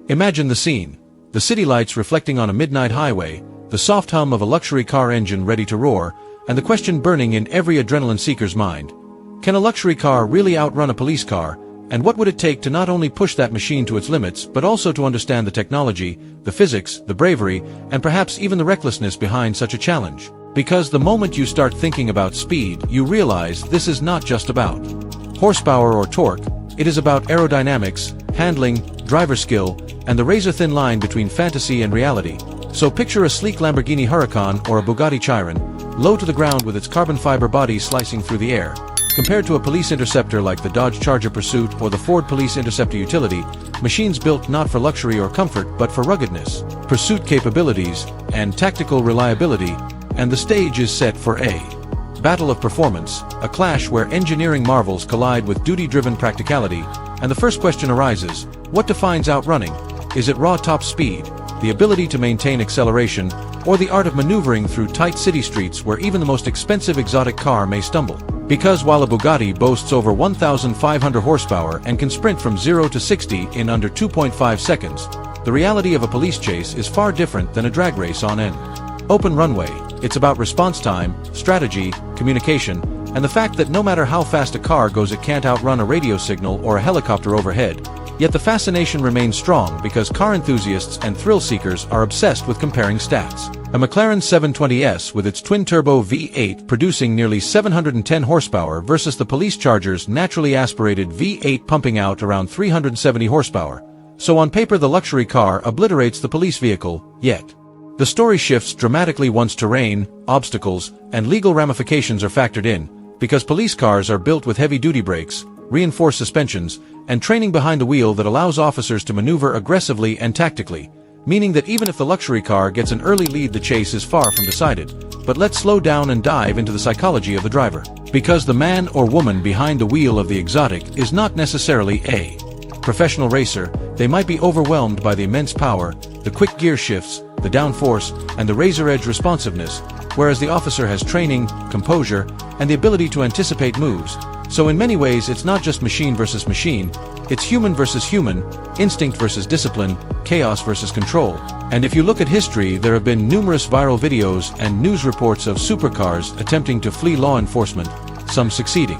Imagine the scene. The city lights reflecting on a midnight highway, the soft hum of a luxury car engine ready to roar, and the question burning in every adrenaline seeker's mind. Can a luxury car really outrun a police car? And what would it take to not only push that machine to its limits, but also to understand the technology, the physics, the bravery, and perhaps even the recklessness behind such a challenge? Because the moment you start thinking about speed, you realize this is not just about horsepower or torque, it is about aerodynamics, handling, driver skill, and the razor-thin line between fantasy and reality. So picture a sleek Lamborghini Huracan or a Bugatti Chiron, low to the ground with its carbon fiber body slicing through the air. Compared to a police interceptor like the Dodge Charger Pursuit or the Ford Police Interceptor Utility, machines built not for luxury or comfort but for ruggedness, pursuit capabilities, and tactical reliability, and the stage is set for a battle of performance, a clash where engineering marvels collide with duty-driven practicality, and the first question arises, what defines outrunning? Is it raw top speed, the ability to maintain acceleration, or the art of maneuvering through tight city streets where even the most expensive exotic car may stumble? Because while a Bugatti boasts over 1,500 horsepower and can sprint from 0 to 60 in under 2.5 seconds, the reality of a police chase is far different than a drag race on an open runway. It's about response time, strategy, communication, and the fact that no matter how fast a car goes, it can't outrun a radio signal or a helicopter overhead. Yet the fascination remains strong because car enthusiasts and thrill seekers are obsessed with comparing stats. A McLaren 720S with its twin-turbo V8 producing nearly 710 horsepower versus the police Charger's naturally aspirated V8 pumping out around 370 horsepower. So on paper the luxury car obliterates the police vehicle, yet the story shifts dramatically once terrain, obstacles, and legal ramifications are factored in, because police cars are built with heavy-duty brakes, reinforced suspensions, and training behind the wheel that allows officers to maneuver aggressively and tactically, meaning that even if the luxury car gets an early lead, the chase is far from decided. But let's slow down and dive into the psychology of the driver. Because the man or woman behind the wheel of the exotic is not necessarily a professional racer, they might be overwhelmed by the immense power, the quick gear shifts, the downforce, and the razor-edge responsiveness, whereas the officer has training, composure, and the ability to anticipate moves. So in many ways it's not just machine versus machine, it's human versus human, instinct versus discipline, chaos versus control. And if you look at history, there have been numerous viral videos and news reports of supercars attempting to flee law enforcement, some succeeding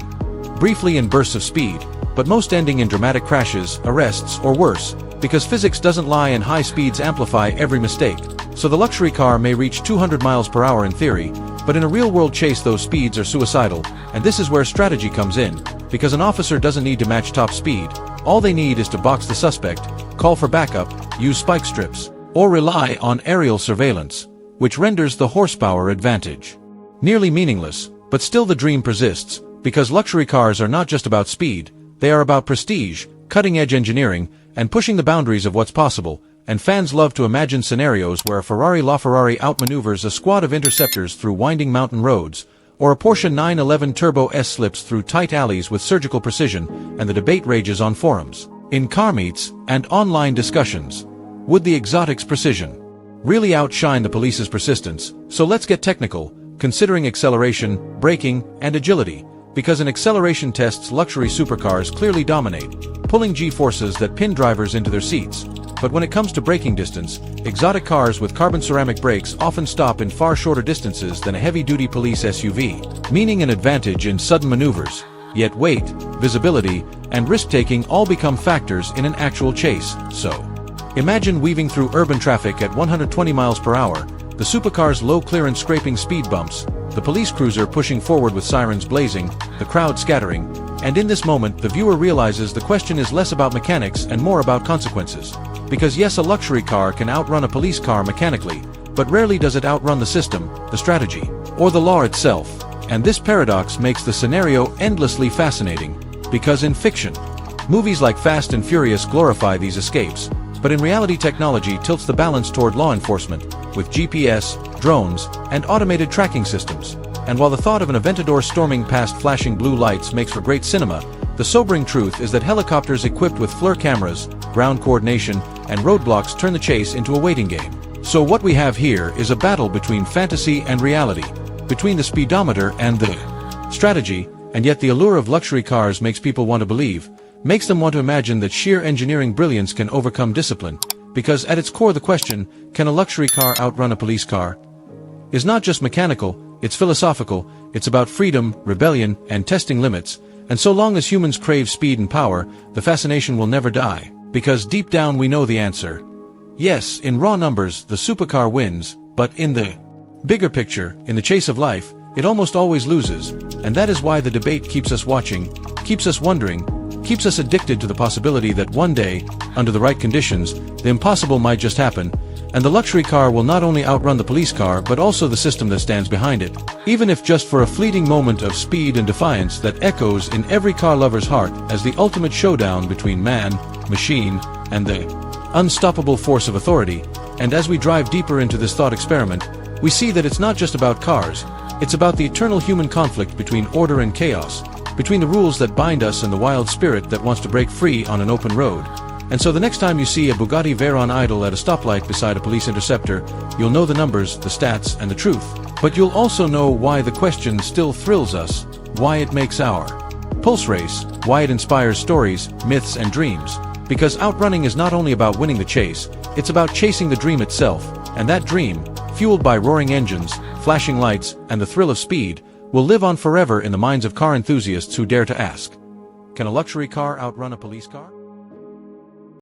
briefly in bursts of speed, but most ending in dramatic crashes, arrests, or worse, because physics doesn't lie and high speeds amplify every mistake. So the luxury car may reach 200 miles per hour in theory, but in a real-world chase those speeds are suicidal, and this is where strategy comes in, because an officer doesn't need to match top speed. All they need is to box the suspect, call for backup, use spike strips, or rely on aerial surveillance, which renders the horsepower advantage nearly meaningless. But still the dream persists, because luxury cars are not just about speed, they are about prestige, cutting-edge engineering, and pushing the boundaries of what's possible. And fans love to imagine scenarios where a Ferrari LaFerrari outmaneuvers a squad of interceptors through winding mountain roads, or a Porsche 911 Turbo S slips through tight alleys with surgical precision, and the debate rages on forums, in car meets, and online discussions. Would the exotic's precision really outshine the police's persistence? So let's get technical, considering acceleration, braking, and agility, because in acceleration tests luxury supercars clearly dominate, pulling G-forces that pin drivers into their seats. But when it comes to braking distance, exotic cars with carbon ceramic brakes often stop in far shorter distances than a heavy-duty police SUV, meaning an advantage in sudden maneuvers. Yet weight, visibility, and risk-taking all become factors in an actual chase. So, imagine weaving through urban traffic at 120 miles per hour, the supercar's low clearance scraping speed bumps, the police cruiser pushing forward with sirens blazing, the crowd scattering, and in this moment the viewer realizes the question is less about mechanics and more about consequences. Because yes, a luxury car can outrun a police car mechanically, but rarely does it outrun the system, the strategy, or the law itself. And this paradox makes the scenario endlessly fascinating, because in fiction, movies like Fast and Furious glorify these escapes, but in reality technology tilts the balance toward law enforcement, with GPS, drones, and automated tracking systems. And while the thought of an Aventador storming past flashing blue lights makes for great cinema, the sobering truth is that helicopters equipped with FLIR cameras, ground coordination, and roadblocks turn the chase into a waiting game. So what we have here is a battle between fantasy and reality, between the speedometer and the strategy, and yet the allure of luxury cars makes people want to believe, makes them want to imagine that sheer engineering brilliance can overcome discipline, Because at its core the question, can a luxury car outrun a police car, is not just mechanical, it's philosophical. It's about freedom, rebellion, and testing limits. And so long as humans crave speed and power, the fascination will never die. Because deep down we know the answer. Yes, in raw numbers, the supercar wins, but in the bigger picture, in the chase of life, it almost always loses. And that is why the debate keeps us watching, keeps us wondering, keeps us addicted to the possibility that one day, under the right conditions, the impossible might just happen, and the luxury car will not only outrun the police car but also the system that stands behind it. Even if just for a fleeting moment of speed and defiance that echoes in every car lover's heart as the ultimate showdown between man, machine, and the unstoppable force of authority. And as we drive deeper into this thought experiment, we see that it's not just about cars, it's about the eternal human conflict between order and chaos, between the rules that bind us and the wild spirit that wants to break free on an open road. And so the next time you see a Bugatti Chiron idle at a stoplight beside a police interceptor, you'll know the numbers, the stats, and the truth. But you'll also know why the question still thrills us, why it makes our pulse race, why it inspires stories, myths, and dreams. Because outrunning is not only about winning the chase, it's about chasing the dream itself. And that dream, fueled by roaring engines, flashing lights, and the thrill of speed, will live on forever in the minds of car enthusiasts who dare to ask, can a luxury car outrun a police car?